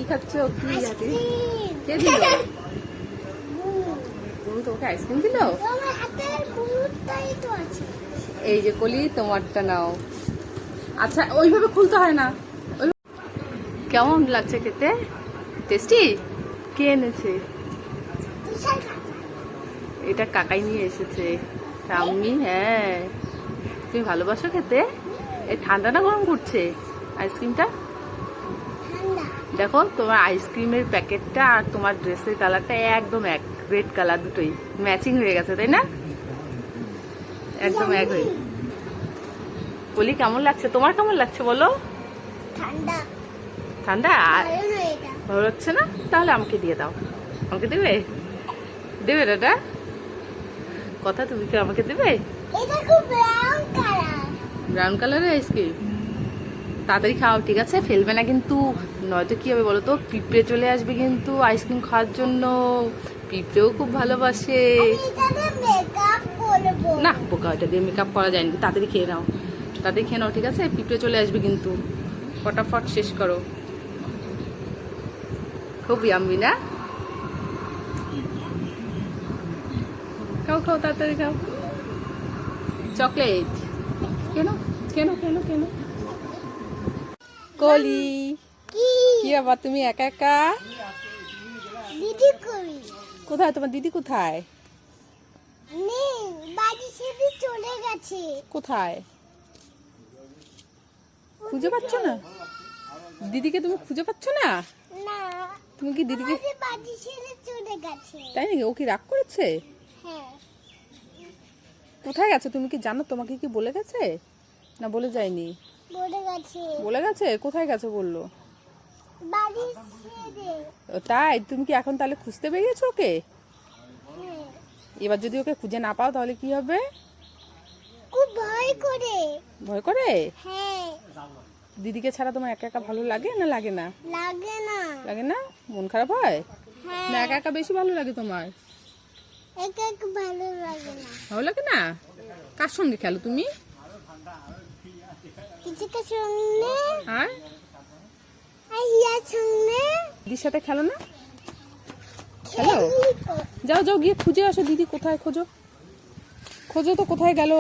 খাচ্ছ? কি আছে? কে দিল? তুমি তোমাকে আইসক্রিম দিল? এই যে কলি, তোমারটা নাও। আচ্ছা, ওইভাবে খুলতে হয় না। কেমন লাগছে খেতে? টেস্টি? কে এনেছে? এটা কাকাই নিয়ে এসেছে। আমি, হ্যাঁ। তুমি ভালোবাসো খেতে? এই ঠান্ডা না গরম করছে আইসক্রিমটা? দেখো, তোমার আইসক্রিমের প্যাকেটটা আর তোমার ড্রেসের কালারটা একদম এক, রেড কালার, দুটোই ম্যাচিং হয়ে গেছে, তাই না? একদম এক হয়ে। বলি, কেমন লাগছে? তোমার কেমন লাগছে বলো? ঠান্ডা। ঠান্ডা? ভালো লাগছে না? তাহলে আমাকে দিয়ে দাও। আমাকে দেবে? দেবে দাদা? কথা, তুমি কি আমাকে দেবে? এটা খুব ব্রাউন কালার। ব্রাউন কালারের আইসক্রিম? তাড়াতাড়ি খাও, ঠিক আছে? ফেলবে না কিন্তু, নয়তো কি হবে বলো তো? পিঁপড়ে চলে আসবে কিন্তু আইসক্রিম খাওয়ার জন্য। পিঁপড়েও খুব ভালোবাসে। না বোকা, ওইটা দিয়ে মেকআপ করা যায় না। তাড়াতাড়ি খেয়ে নাও, তাড়াতাড়ি খেয়ে নাও, ঠিক আছে? পিঁপড়ে চলে আসবে কিন্তু, ফটাফট শেষ করো। খুব ইয়াম্মি না? খাও খাও, তাড়াতাড়ি খাও। চকলেট কেন কেন কেন কেন? কলি, কি আবার তুমি একা একা? দিদি কই? কোথায় তোমার দিদি? কোথায়? নেই, বাড়ি ছেড়ে চলে গেছে। কোথায়? খুঁজে পাচ্ছ না দিদিকে? তুমি খুঁজে পাচ্ছ না? না, তুমি কি দিদিকে? আমাদের বাড়ি ছেড়ে চলে গেছে। তাই নাকি? ও কি রাগ করেছে? হ্যাঁ। কোথায় গেছে তুমি কি জানো? তোমাকে কি বলে গেছে না বলে যায়নি? বলে গেছে। বলে গেছে? কোথায় গেছে বললো? বাড়ি ছেড়ে। ও তাই? তুমি কি এখন তাহলে খুঁজতে বেরিয়েছো ওকে? হ্যাঁ। এবার যদি ওকে খুঁজে না পাও তাহলে কি হবে? খুব ভয় করে। ভয় করে? হ্যাঁ। দিদিকে ছাড়া তোমার একা একা ভালো লাগে না লাগে না? লাগে না। লাগে না? মন খারাপ হয় হ্যাঁ। না? একা একা বেশি ভালো লাগে তোমার? একা একা ভালো লাগে না। ভালো লাগে না? কার সঙ্গে খেলো তুমি? কিছুকে সঙ্গে আর হিয়ার সঙ্গে। দিদির সাথে খেলো না? খেলো? যাও যাও, গিয়ে খুঁজে আসো। দিদি কোথায়? খোঁজো খোঁজো তো, কোথায় গেল?